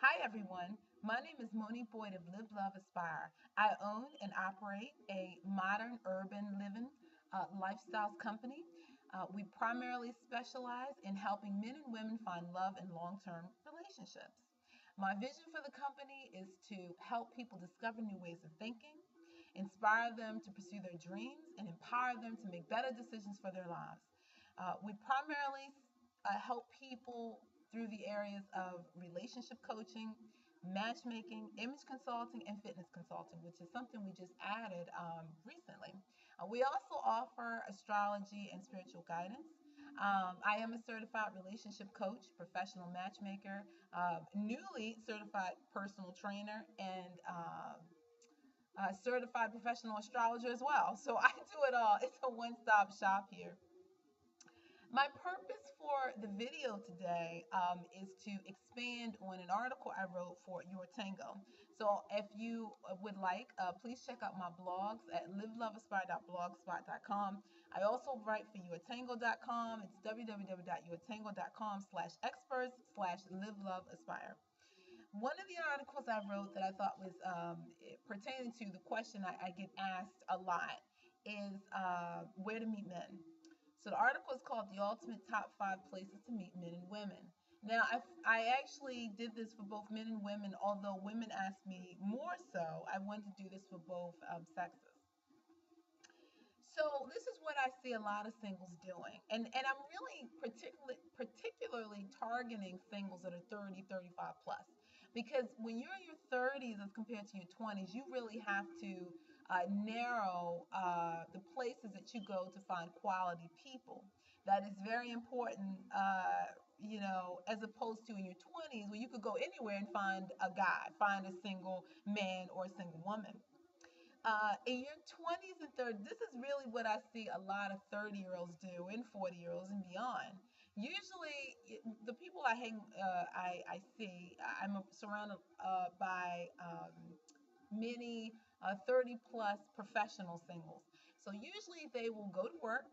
Hi, everyone. My name is Moni Boyd of Live, Love, Aspire. I own and operate a modern urban living lifestyles company. We primarily specialize in helping men and women find love in long term relationships. My vision for the company is to help people discover new ways of thinking, inspire them to pursue their dreams, and empower them to make better decisions for their lives. We primarily help people through the areas of relationship coaching, matchmaking, image consulting, and fitness consulting, which is something we just added recently. We also offer astrology and spiritual guidance. I am a certified relationship coach, professional matchmaker, newly certified personal trainer, and certified professional astrologer as well. So I do it all. It's a one stop shop here. My purpose for the video today is to expand on an article I wrote for Your Tango. So if you would like, please check out my blogs at liveloveaspire.blogspot.com. I also write for yourtango.com. It's www.yourtango.com/experts/liveloveaspire. One of the articles I wrote that I thought was pertaining to the question I get asked a lot is where to meet men. So the article is called The Ultimate Top 5 Places to Meet Men and Women. Now, I actually did this for both men and women, although women asked me more so. I wanted to do this for both sexes. So this is what I see a lot of singles doing. And I'm really particularly targeting singles that are 30, 35 plus. Because when you're in your 30s as compared to your 20s, you really have to narrow the places that you go to find quality people. That is very important, as opposed to in your 20s where you could go anywhere and find a guy, find a single man or a single woman. In your 20s and 30s, this is really what I see a lot of 30-year-olds do and 40-year-olds and beyond. Usually, the people I see, I'm surrounded by many 30 plus professional singles. So usually they will go to work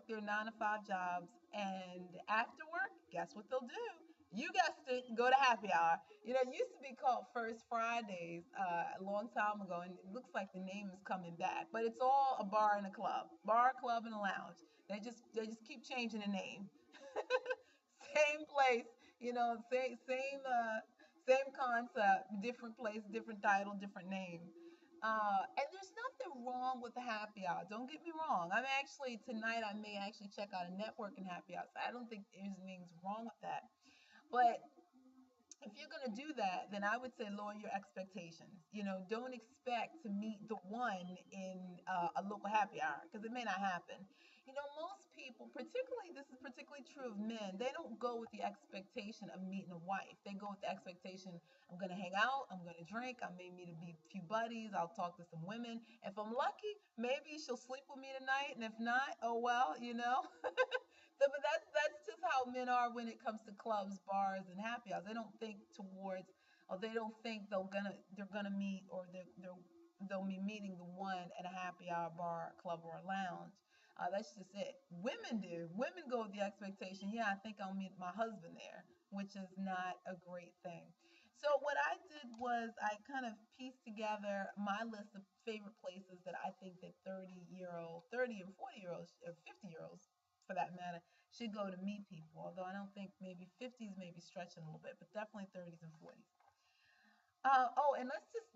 their 9 to 5 jobs, and after work, guess what they'll do? You guessed it, go to happy hour. It used to be called First Fridays a long time ago, and it looks like the name is coming back. But it's all a bar and a club, bar, club, and a lounge. They just keep changing the name. Same place, same concept, different place, different title, different name. And there's nothing wrong with the happy hour. Don't get me wrong. Tonight I may actually check out a networking happy hour. So I don't think there's anything wrong with that. But if you're going to do that, then I would say lower your expectations. Don't expect to meet the one in a local happy hour because it may not happen. Most people, this is particularly true of men, they don't go with the expectation of meeting a wife. They go with the expectation, I'm going to hang out, I'm going to drink, I may meet a few buddies, I'll talk to some women. If I'm lucky, maybe she'll sleep with me tonight. And if not, oh well. But that's just how men are when it comes to clubs, bars, and happy hours. They don't think towards, or they don't think they're gonna meet, or they'll be meeting the one at a happy hour, bar, club, or a lounge. That's just it. Women do. Women go with the expectation, yeah, I think I'll meet my husband there, which is not a great thing. So what I did was I kind of pieced together my list of favorite places that I think that 30 and 40-year-olds, or 50-year-olds for that matter, should go to meet people. Although I don't think maybe 50s may be stretching a little bit, but definitely 30s and 40s. And let's just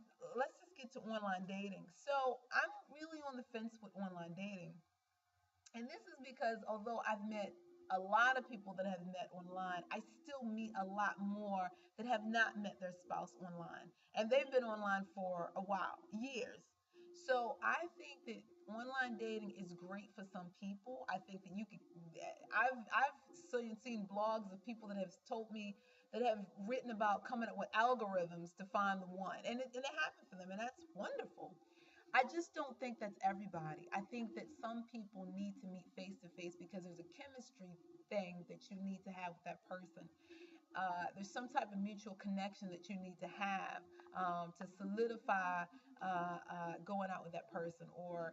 get to online dating. So I'm really on the fence with online dating, and this is because although I've met a lot of people that have met online, I still meet a lot more that have not met their spouse online, and they've been online for a while, years. So I think that online dating is great for some people. I think that you could. I've seen blogs of people that have told me that have written about coming up with algorithms to find the one, and it happened for them, and that's wonderful. I just don't think that's everybody. I think that some people need to meet face to face because there's a chemistry thing that you need to have with that person. There's some type of mutual connection that you need to have to solidify going out with that person, or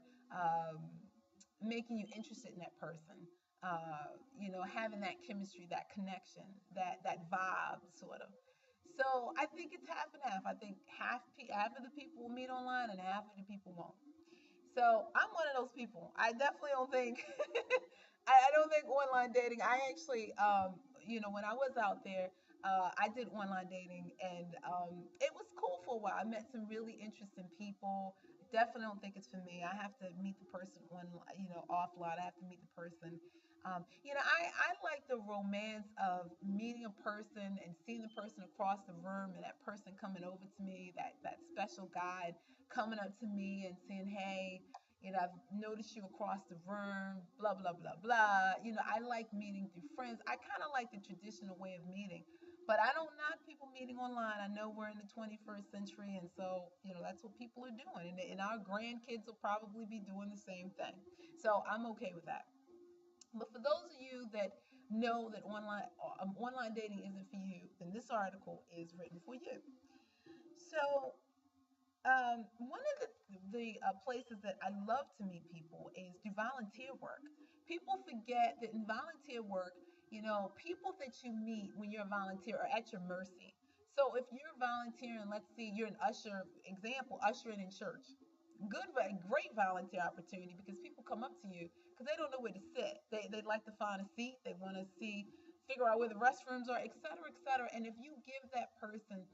making you interested in that person. Having that chemistry, that connection, that vibe, sort of. So I think it's half and half. I think half of the people will meet online and half of the people won't. So I'm one of those people. I definitely don't think I don't think online dating. I actually, when I was out there, I did online dating, and it was cool for a while. I met some really interesting people. Definitely don't think it's for me. I have to meet the person offline. I have to meet the person. I like the romance of meeting a person and seeing the person across the room, and that person coming over to me, that special guy coming up to me and saying, "Hey, I've noticed you across the room, blah, blah, blah, blah." I like meeting through friends. I kind of like the traditional way of meeting, but I don't knock people meeting online. I know we're in the 21st century, and so, that's what people are doing. And our grandkids will probably be doing the same thing. So I'm okay with that. But for those of you that know that online dating isn't for you, then this article is written for you. So one of the places that I love to meet people is do volunteer work. People forget that in volunteer work, people that you meet when you're a volunteer are at your mercy. So if you're volunteering, let's see, you're an usher, example, ushering in church. Great volunteer opportunity because people come up to you because they don't know where to sit. They'd like to find a seat. They want to figure out where the restrooms are, et cetera, et cetera. And if you give that person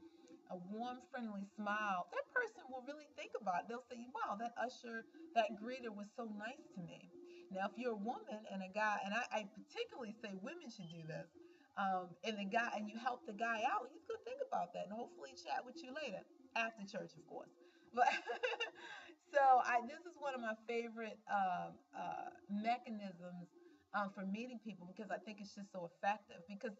a warm, friendly smile, that person will really think about it. They'll say, "Wow, that usher, that greeter was so nice to me." Now, if you're a woman and a guy, and I particularly say women should do this, and you help the guy out, he's gonna think about that and hopefully chat with you later after church, of course. But this is one of my favorite mechanisms for meeting people because I think it's just so effective. Because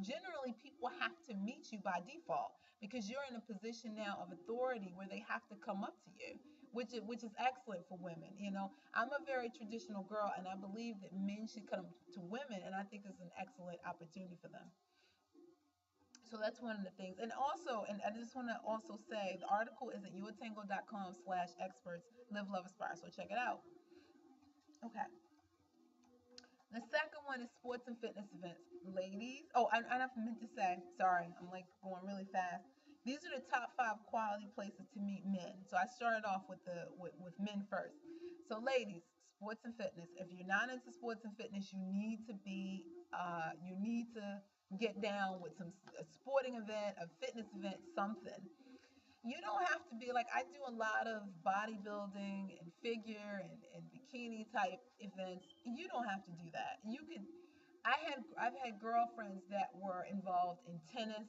generally people have to meet you by default because you're in a position now of authority where they have to come up to you, which is excellent for women. I'm a very traditional girl, and I believe that men should come to women, and I think it's an excellent opportunity for them. So that's one of the things. And I just want to also say the article is at yourtango.com/experts live, love, aspire. So check it out. Okay. The second one is sports and fitness events. Ladies, oh, and I meant to say, sorry, I'm like going really fast. These are the top 5 quality places to meet men. So I started off with men first. So ladies, sports and fitness. If you're not into sports and fitness, you need to get down with a sporting event, a fitness event, something. You don't have to be like, I do a lot of bodybuilding and figure and bikini type events. You don't have to do that. I've had girlfriends that were involved in tennis,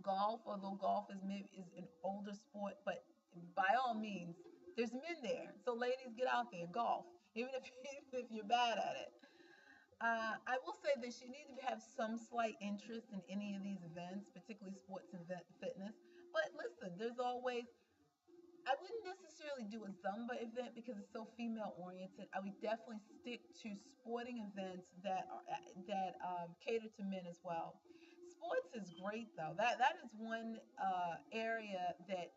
golf, although golf is an older sport, but by all means, there's men there. So ladies, get out there, golf, even if even if you're bad at it. I will say this: you need to have some slight interest in any of these events, particularly sports and fitness. But listen, there's always. I wouldn't necessarily do a Zumba event because it's so female oriented. I would definitely stick to sporting events that cater to men as well. Sports is great though. That is one area that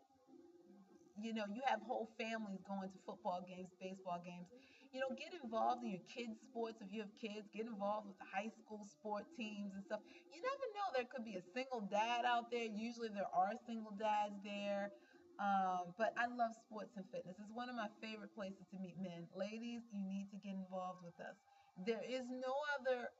you have whole families going to football games, baseball games. Get involved in your kids' sports if you have kids. Get involved with the high school sport teams and stuff. You never know, there could be a single dad out there. Usually there are single dads there. But I love sports and fitness. It's one of my favorite places to meet men. Ladies, you need to get involved with us. There is no other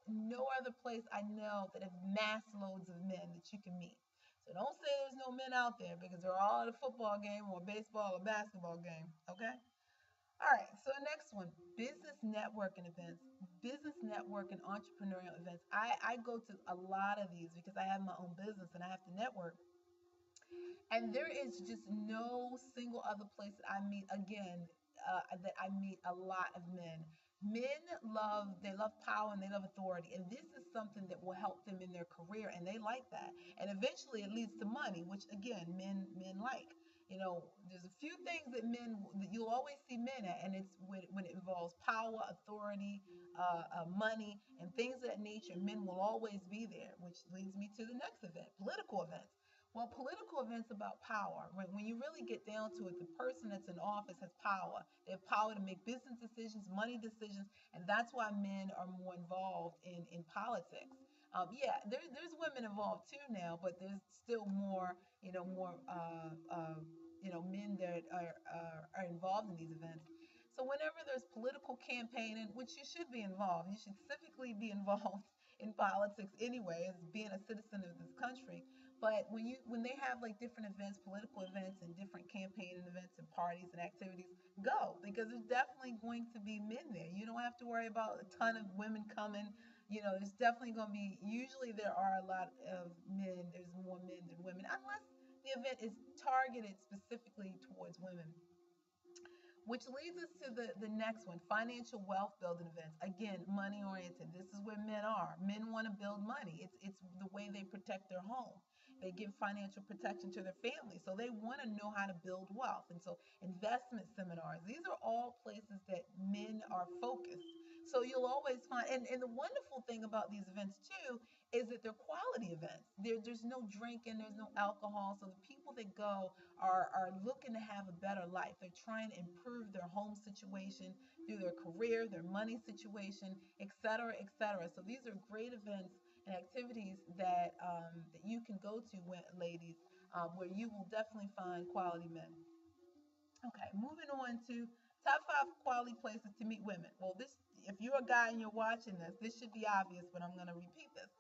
place I know that have mass loads of men that you can meet. So don't say there's no men out there because they're all at a football game or baseball or basketball game. Okay? All right. So the next one, business networking events. Business network and entrepreneurial events. I go to a lot of these because I have my own business and I have to network. And there is just no single other place that I meet again that I meet a lot of men. Men they love power and they love authority, and this is something that will help them in their career, and they like that. And eventually, it leads to money, which again, men like. There's a few things that you'll always see men at, and it's when it involves power, authority, money, and things of that nature. Men will always be there, which leads me to the next event, political events. Well, political events about power. When you really get down to it, the person that's in office has power. They have power to make business decisions, money decisions, and that's why men are more involved in politics. Yeah, there's women involved too now, but there's still more, more, men that are involved in these events. So whenever there's political campaigning, which you should be involved, you should civically be involved in politics anyway, as being a citizen of this country. But when they have like different events, political events, and different campaigning events and parties and activities, go, because there's definitely going to be men there. You don't have to worry about a ton of women coming. There's definitely going to be, usually there are a lot of men, there's more men than women, unless the event is targeted specifically towards women. Which leads us to the next one, financial wealth building events. Again, money oriented. This is where men are. Men want to build money. It's the way they protect their home. They give financial protection to their family. So they want to know how to build wealth. And so investment seminars, these are all places that men are focused. So you'll always find, and the wonderful thing about these events too is that they're quality events. There's no drinking, there's no alcohol. So the people that go are looking to have a better life. They're trying to improve their home situation through their career, their money situation, et cetera, et cetera. So these are great events and activities that you can go to, ladies, where you will definitely find quality men. Okay, moving on to top five quality places to meet women. Well, if you're a guy and you're watching this should be obvious, but I'm going to repeat this.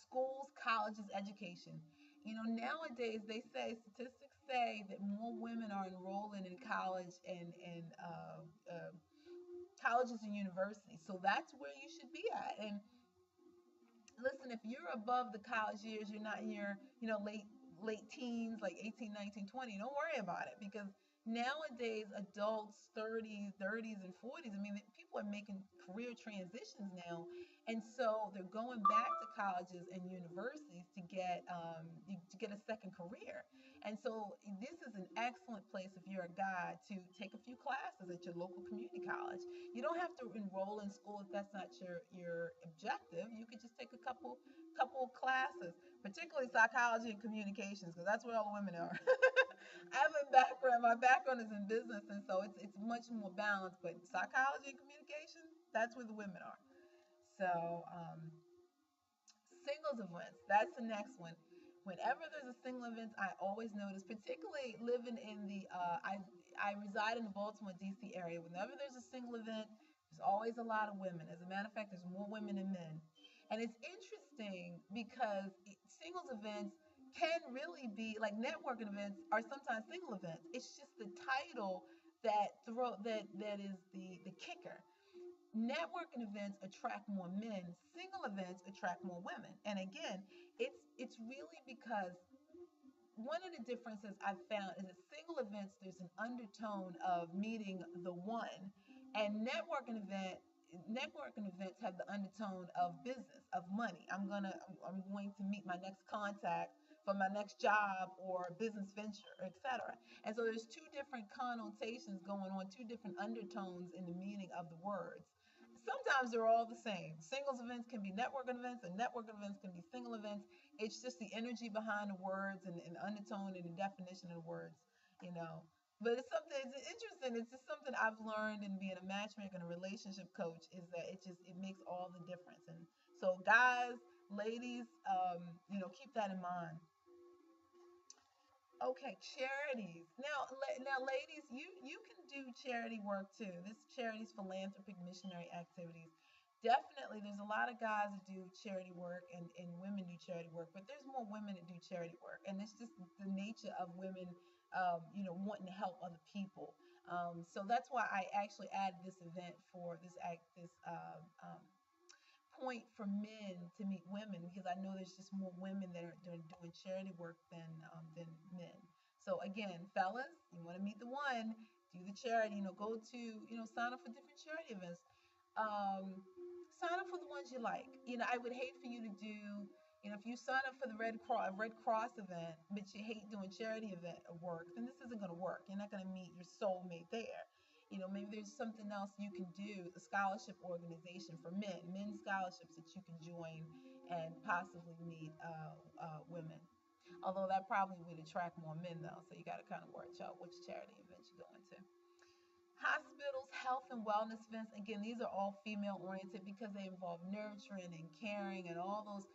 Schools, colleges, education. Nowadays statistics say that more women are enrolling in college and colleges and universities. So that's where you should be at. And listen, if you're above the college years, you're not in your, late teens, like 18, 19, 20, don't worry about it, because nowadays adults 30s and 40s, I mean, people are making career transitions now, and so they're going back to colleges and universities to get a second career. And so this is an excellent place if you're a guy to take a few classes at your local community college. You don't have to enroll in school if that's not your objective. You could just take a couple of classes, particularly psychology and communications, because that's where all the women are. I have a background. My background is in business, and so it's much more balanced. But psychology and communication, that's where the women are. So singles events, that's the next one. Whenever there's a single event, I always notice, particularly living in I reside in the Baltimore D.C. area. Whenever there's a single event, there's always a lot of women. As a matter of fact, there's more women than men. And it's interesting because singles events can really be like, networking events are sometimes single events. It's just the title that is the kicker. Networking events attract more men, single events attract more women. And again, it's really because one of the differences I've found is that single events, there's an undertone of meeting the one, and networking events have the undertone of business, of money. I'm going to meet my next contact for my next job or business venture, etc. And so there's two different connotations going on, two different undertones in the meaning of the words. Sometimes they're all the same. Singles events can be networking events, and networking events can be single events. It's just the energy behind the words and the undertone and the definition of the words, you know. But it's interesting. It's just something I've learned in being a matchmaker and a relationship coach, is that it makes all the difference. And so guys, ladies, keep that in mind. Okay, charities. Now, ladies, you can do charity work too. This charities, philanthropic, missionary activities. Definitely, there's a lot of guys that do charity work, and women do charity work, but there's more women that do charity work, and it's just the nature of women, wanting to help other people. So that's why I actually added this event for this point for men to meet women, because I know there's just more women that are doing charity work than men. So again, fellas, you want to meet the one, do the charity. Go to sign up for different charity events. Sign up for the ones you like. I would hate for you to do. If you sign up for the Red Cross event, but you hate doing charity event work, then this isn't going to work. You're not going to meet your soulmate there. Maybe there's something else you can do, a scholarship organization for men's scholarships that you can join and possibly meet women. Although that probably would attract more men though, so you got to kind of watch out which charity event you're going to. Hospitals, health and wellness events, again, these are all female oriented because they involve nurturing and caring and all those,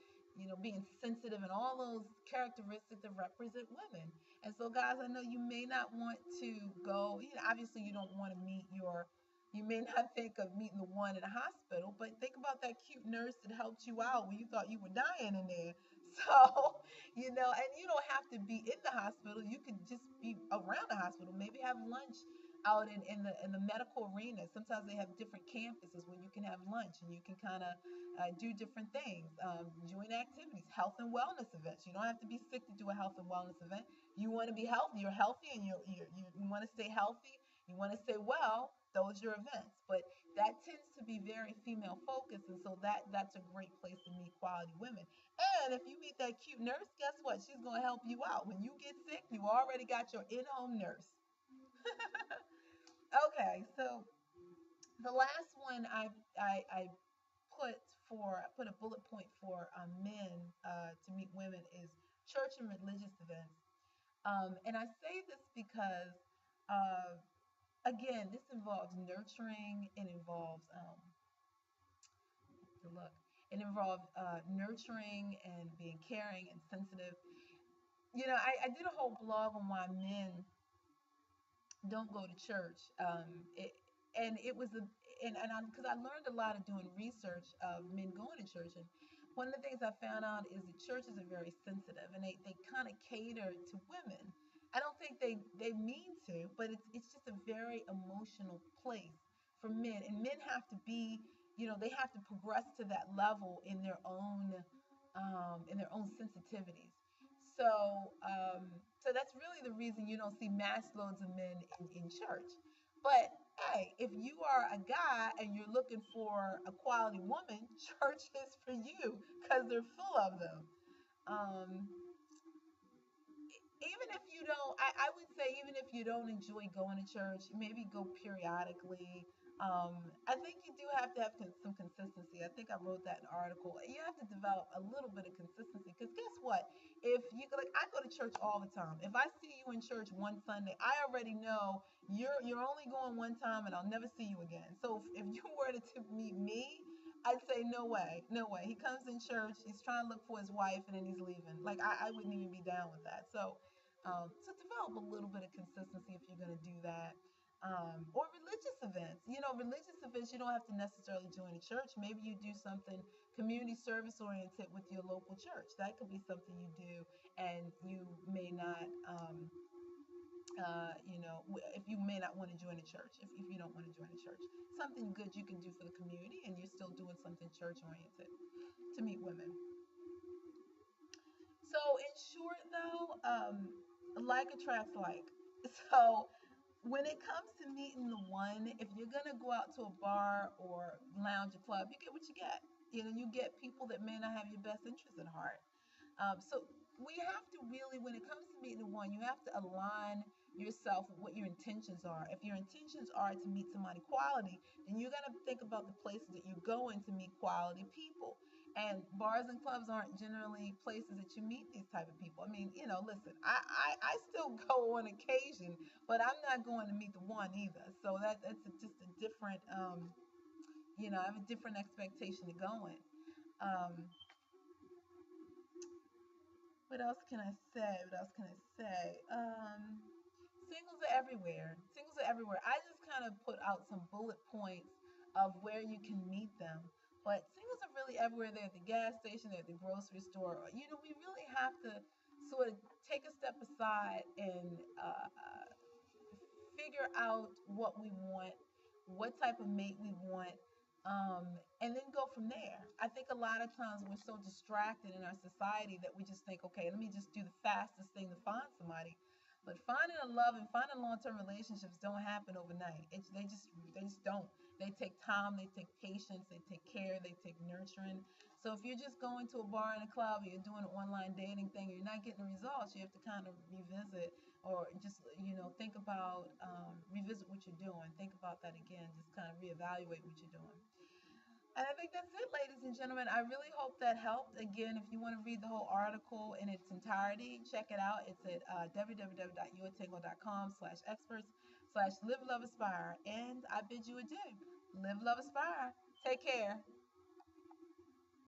being sensitive and all those characteristics that represent women. And so, guys, I know you may not want to go, obviously, you don't want to you may not think of meeting the one in a hospital, but think about that cute nurse that helped you out when you thought you were dying in there. So, and you don't have to be in the hospital. You could just be around the hospital, maybe have lunch out in the medical arena. Sometimes they have different campuses where you can have lunch and you can kind of do different things, join activities, health and wellness events. You don't have to be sick to do a health and wellness event. You want to be healthy. You're healthy, and you want to stay healthy. You want to stay well. Those are your events. But that tends to be very female focused, and so that's a great place to meet quality women. And if you meet that cute nurse, guess what? She's going to help you out. When you get sick, you already got your in-home nurse. Okay, so the last one I I put a bullet point for men to meet women is church and religious events. And I say this because again, this involves nurturing. It involves the look. It involves nurturing and being caring and sensitive. I did a whole blog on why men don't go to church. And it was a and I because I learned a lot of doing research of men going to church, and one of the things I found out is that churches are very sensitive and they kind of cater to women. I don't think they mean to, but it's just a very emotional place for men, and men have to be, they have to progress to that level in their own sensitivities. So, so that's really the reason you don't see mass loads of men in church. But hey, if you are a guy and you're looking for a quality woman, church is for you because they're full of them. Um, Even if you don't, I would say, even if you don't enjoy going to church, maybe go periodically. I think you do have to have some consistency. I think I wrote that in an article. You have to develop a little bit of consistency because guess what? If you like, I go to church all the time. If I see you in church one Sunday, I already know you're only going one time, and I'll never see you again. So if you were to meet me, I'd say no way, no way. He comes in church, he's trying to look for his wife, and then he's leaving. Like I wouldn't even be down with that. So develop a little bit of consistency if you're going to do that. Or religious events. Religious events, you don't have to necessarily join a church. Maybe you do something community service oriented with your local church. That could be something you do, and you may not, if you may not want to join a church, if you don't want to join a church, something good you can do for the community, and you're still doing something church oriented to meet women. So, in short, though, like attracts like. So, when it comes to meeting the one, if you're gonna go out to a bar or lounge or club, you get what you get. You get people that may not have your best interest at heart. So we have to really, when it comes to meeting the one, you have to align yourself with what your intentions are. If your intentions are to meet somebody quality, then you got to think about the places that you go in to meet quality people. And bars and clubs aren't generally places that you meet these type of people. I mean, listen, I still go on occasion, but I'm not going to meet the one either. So just a different, I have a different expectation to go in. Um, what else can I say? What else can I say? Singles are everywhere. Singles are everywhere. I just kind of put out some bullet points of where you can meet them. But singles are really everywhere. They're at the gas station, they're at the grocery store. We really have to sort of take a step aside and figure out what we want, what type of mate we want, and then go from there. I think a lot of times we're so distracted in our society that we just think, okay, let me just do the fastest thing to find somebody. But finding a love and finding long-term relationships don't happen overnight. They just don't. They take time, they take patience, they take care, they take nurturing. So if you're just going to a bar and a club, or you're doing an online dating thing, you're not getting the results. You have to kind of revisit, or just think about, revisit what you're doing. Think about that again. Just kind of reevaluate what you're doing. And I think that's it, ladies and gentlemen. I really hope that helped. Again, if you want to read the whole article in its entirety, check it out. It's at www.yourtango.com/experts. live love aspire. And I bid you adieu. Live love aspire. Take care.